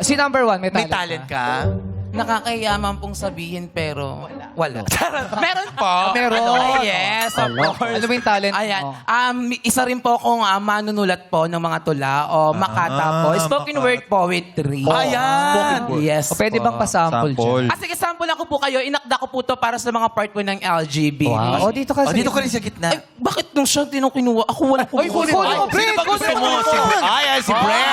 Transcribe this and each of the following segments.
Si number one, may May talent, talent ka? Nakakayaman pong sabihin pero wala. Meron po. Meron. Ay, yes, of Ano? course. Ano ba yung talent mo? Ayan. Isa rin po akong manunulat po ng mga tula o makata po. Spoken word poetry. Ayan. Yes. O pwede bang pasample dyan? Sige, sample ako po kayo. Inakda ko po to para sa mga part po ng LGB. Wow. O, dito ka. O, dito ka rin sa gitna. Ay, bakit nung siya kinuha? Ako wala po. Ay, kunin mo, Ay, Brent, sino ba gusto kunin mo? mo. Si Brent.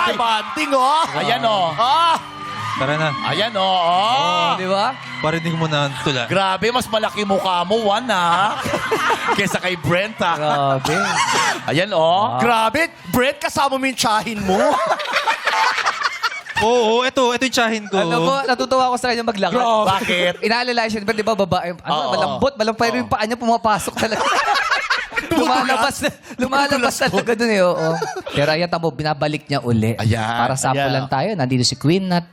Ay, banding, oh. Ayan, oh. Tara na. Ayan, oh. Di ba? Parinig mo na ang tula. Grabe, mas malaki mukha mo, Juan, ha? Kesa kay Brent, ha? Grabe. Ayan, oh. Grabe, Brent, kasama mo yung tsahin mo. Oo, ito yung tsahin ko. Ano po, natutuwa ako sa kanya maglakad. Bakit? Inaalala siya, di ba babae? Oo. Malambot, pero yung paa niya pumapasok talaga. lumalabas talaga dun eh, oo. Pero ayan, tamo, binabalik niya uli. Ayan, Para sampulan ayan. tayo, nandito si Queen Nat.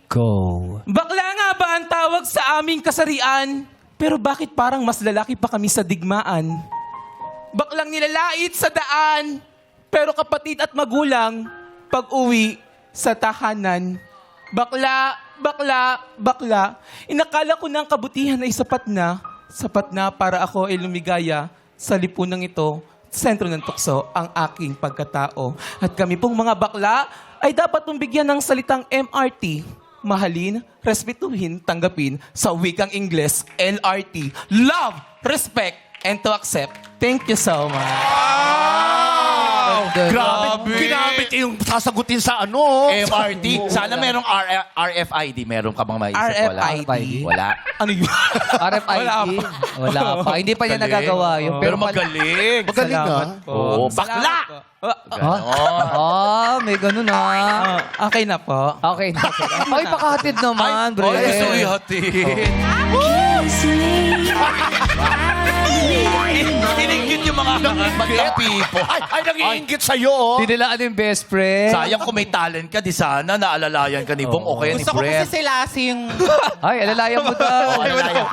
Go. Bakla nga ba ang tawag sa aming kasarian? Pero bakit parang mas lalaki pa kami sa digmaan? Baklang nilalait sa daan, pero kapatid at magulang, pag-uwi sa tahanan. Bakla, bakla, bakla, inakala ko na ang kabutihan ay sapat na para ako ay lumigaya sa lipunang ito, sentro ng tukso, ang aking pagkatao. At kami pong mga bakla ay dapat pong bigyan ng salitang MRT. Mahalin, respetuhin, tanggapin sa wikang Ingles, LRT. Love, respect, and to accept. Thank you so much. Grabe, ginamit yung sasagutin sa ano. MRT. Sana merong RFID. Meron ka bang maisip? RFID. Wala. Ano yun? RFID. Wala pa. Hindi pa niya nagagawa yun. Pero pala- magaling. Magaling ka. Oo, bakla. Ah, may ganun ah. Okay na po. Okay na. Ay, pakahatid naman, bro. Ay, gusto ko ihatid. Iningit yung mga maglang people. Ay, nag-iingit sa'yo, oh. Dinilaan yung best friend. Sayang kung may talent ka, di sana naalalayan ka ni Bong o kaya ni Gusto ko Brent. kasi sila yung... Ay, alalayan mo daw. Oh, alalayan.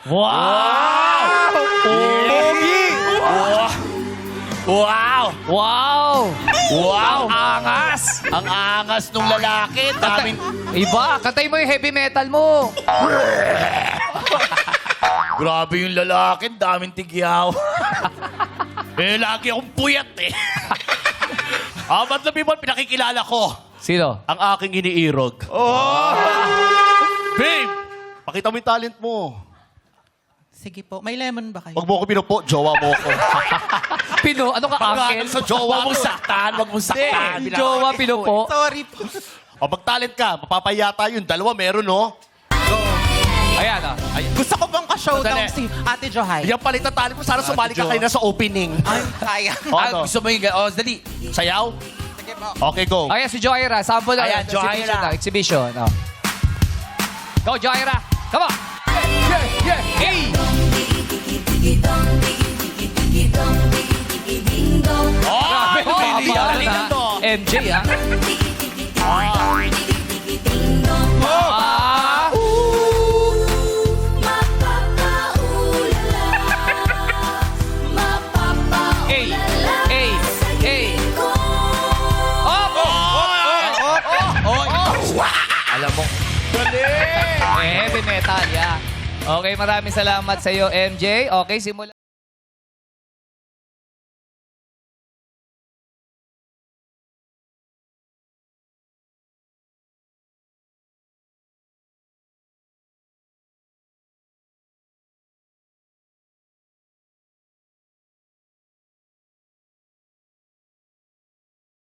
Wow! Pogi! Wow! Wow! Wow! Angas! Ang angas nung lalaki. Daming... Iba, katay mo yung heavy metal mo. Grabe yung lalaki. Daming tigyaw. Lagi akong puyat eh. Ba't na people, pinakikilala ko. Sino? Ang aking iniirog. Babe! Pakita mo yung talent mo. Sige po, may lemon ba kayo? Wag mo ako pinupo, jowa mo ako. Pino, ano ka, Pagkakan uncle? sa jowa mo. Wag mong saktan. Jowa, pino po. Sorry po. O, pag-talent ka, mapapayata yun. Dalawa meron, no? Ayan ah. Gusto ko bang ka-showdown Sandali. si Ate Johay? Yan palit na talent mo. Sana sumali ka kayo na sa opening. Ay, kaya. O, ano? Gusto mo yung... Oh, dali. Sayaw? Sige po. Okay, go. Ayan, si Joyra. Sample na. Ayan, Joyra. Exhibition. Oh. Go, Joyra. Come on. Yeah. Hey! Oh, Oh, galing na to. MJ, ah. Hey! Hey! Hey! Alam mo, Heavy metal, yeah. Okay, maraming salamat sa iyo, MJ. Okay, simula.